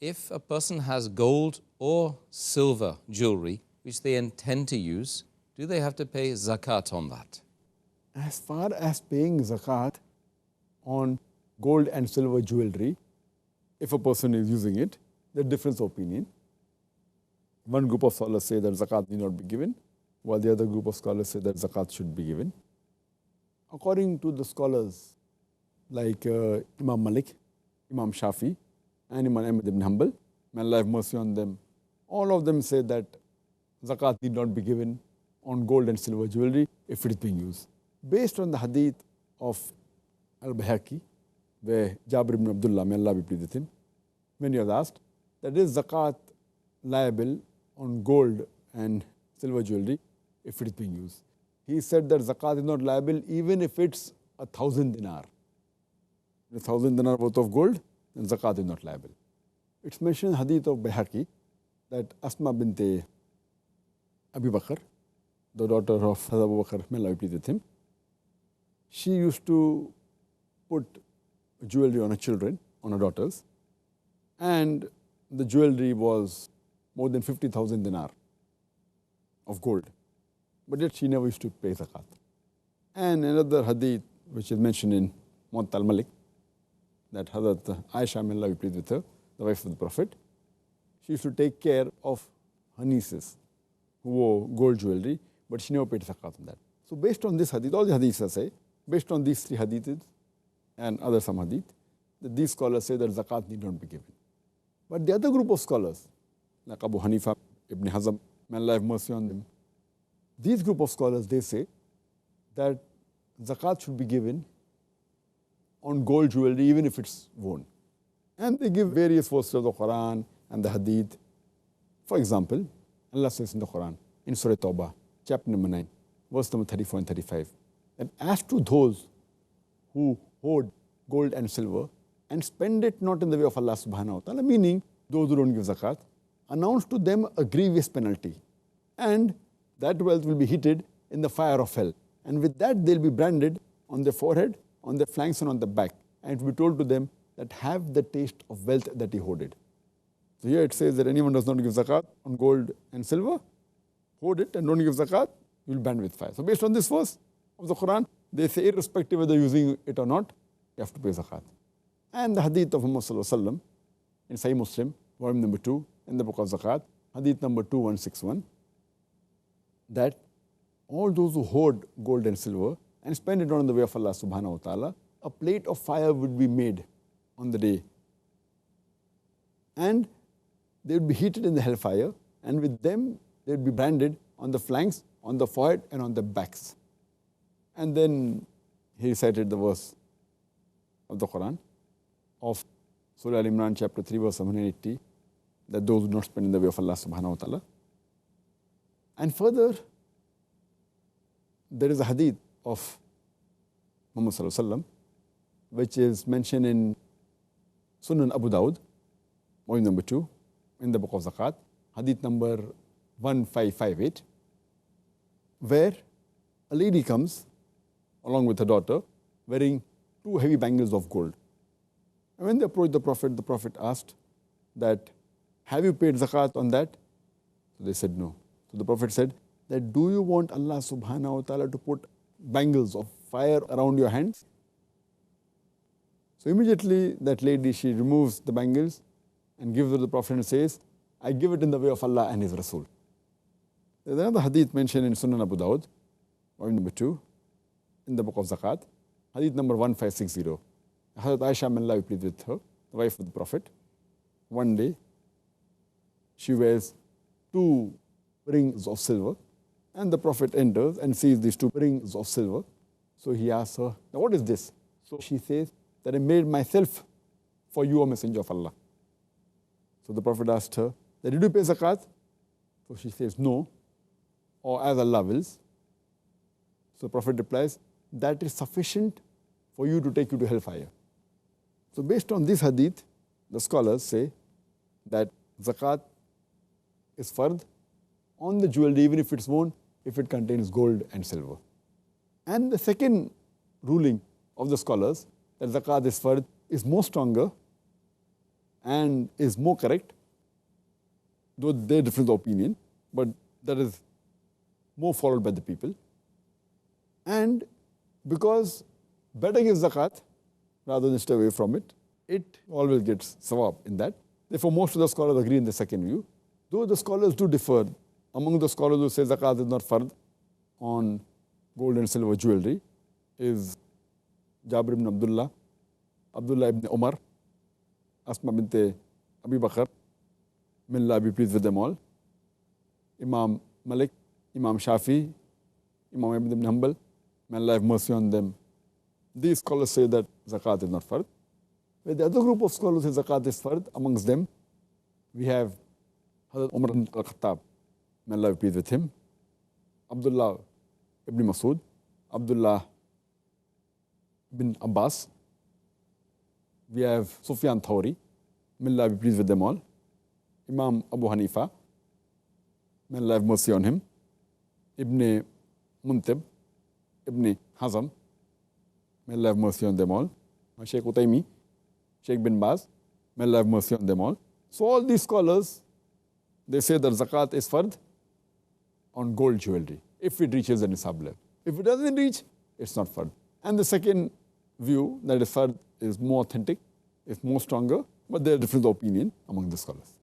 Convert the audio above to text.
If a person has gold or silver jewelry which they intend to use, do they have to pay zakat on that? As far as paying zakat on gold and silver jewelry, if a person is using it, there is difference of opinion. One group of scholars say that zakat need not be given, while the other group of scholars say that zakat should be given. According to the scholars like Imam Malik, Imam Shafi, and Imam Ahmad ibn Hanbal, may Allah have mercy on them, all of them say that zakat need not be given on gold and silver jewelry if it is being used. Based on the hadith of Al-Bayhaqi, where Jabir ibn Abdullah, may Allah be pleased with him, when he was asked that is zakat liable on gold and silver jewelry if it is being used, he said that zakat is not liable even if it's 1,000 dinar. 1,000 dinar worth of gold, then zakat is not liable. It's mentioned in hadith of Bayhaqi that Asma bint Abi Bakr, the daughter of Hazrat Abu Bakr, may Allah be pleased with him, she used to put jewelry on her children, on her daughters, and the jewelry was more than 50,000 dinar of gold. But yet she never used to pay zakat. And another hadith which is mentioned in Muwatta al-Malik, that Hazrat Aisha, may Allah be pleased with her, the wife of the Prophet, she used to take care of her nieces who wore gold jewelry, but she never paid zakat on that. So based on this hadith, all the hadiths say, based on these three hadiths and other some hadith, that these scholars say that zakat need not be given. But the other group of scholars, like Abu Hanifa, Ibn Hazm, may Allah have mercy on them, these group of scholars, they say that zakat should be given on gold jewelry even if it's worn. And they give various verses of the Quran and the hadith. For example, Allah says in the Quran, in Surah Tawbah, chapter number 9, verse number 34 and 35, that as to those who hoard gold and silver and spend it not in the way of Allah subhanahu wa ta'ala, meaning those who don't give zakat, announce to them a grievous penalty. And that wealth will be heated in the fire of hell. And with that they'll be branded on their forehead, on their flanks and on the back. And it will be told to them that have the taste of wealth that he hoarded. So here it says that anyone does not give zakat on gold and silver, hoard it and don't give zakat, you will be banned with fire. So based on this verse of the Quran, they say irrespective whether using it or not, you have to pay zakat. And the hadith of Muhammad sallallahu alaihi wasallam in Sahih Muslim, volume number 2, in the book of zakat, hadith number 2161, that all those who hoard gold and silver and spend it on the way of Allah subhanahu wa ta'ala, a plate of fire would be made on the day. And they would be heated in the hellfire, and with them they would be branded on the flanks, on the forehead and on the backs. And then he recited the verse of the Quran of Surah Al-Imran chapter 3 verse 180, that those who do not spend in the way of Allah subhanahu wa ta'ala. And further, there is a hadith of Muhammad sallallahu alaihi wasallam which is mentioned in Sunan Abu Dawud, volume number 2, in the book of Zakat, hadith number 1558, where a lady comes along with her daughter wearing 2 heavy bangles of gold. And when they approached the Prophet asked that, have you paid zakat on that? So they said no. So the Prophet said that, do you want Allah subhanahu wa ta'ala to put bangles of fire around your hands? So immediately that lady, she removes the bangles and gives it to the Prophet and says, I give it in the way of Allah and His Rasul. There's another hadith mentioned in Sunan Abu Dawud, volume number 2, in the book of Zakat, hadith number 1560. Hazrat Aisha, may Allah be pleased with her, the wife of the Prophet, one day she wears 2 rings of silver, and the Prophet enters and sees these 2 rings of silver. So he asks her, now what is this? So she says that I made myself for you, O Messenger of Allah. So the Prophet asked her, that did you pay zakat? So she says no, or as Allah wills. So the Prophet replies, that is sufficient for you to take you to hellfire. So based on this hadith, the scholars say that zakat is fard on the jewelry, even if it's worn, if it contains gold and silver. And the second ruling of the scholars, that zakat is fard, is more stronger, and is more correct, though they're different opinion, but that is more followed by the people. And because better give zakat rather than stay away from it, it always gets sawab in that. Therefore, most of the scholars agree in the second view, though the scholars do differ. Among the scholars who say zakat is not fard on gold and silver jewelry is Jabir ibn Abdullah, Abdullah ibn Umar, Asma bint Abi Bakr, may Allah be pleased with them all, Imam Malik, Imam Shafi, Imam Ahmad ibn Hanbal, may Allah have mercy on them. These scholars say that zakat is not fard. Where the other group of scholars say zakat is fard, amongst them we have Hazrat Umar ibn al-Khattab, may Allah be pleased with him, Abdullah ibn Masud, Abdullah bin Abbas, we have Sufyan Thawri, may Allah be pleased with them all, Imam Abu Hanifa, may Allah have mercy on him, Ibn Muntib, Ibn Hazm, may Allah have mercy on them all, Shaykh Utaymi, Shaykh bin Baz, may Allah have mercy on them all. So all these scholars, they say that zakat is fard on gold jewelry, if it reaches the nisab level. If it doesn't reach, it's not fard. And the second view, that is fard, is more authentic, is more stronger, but there are different opinions among the scholars.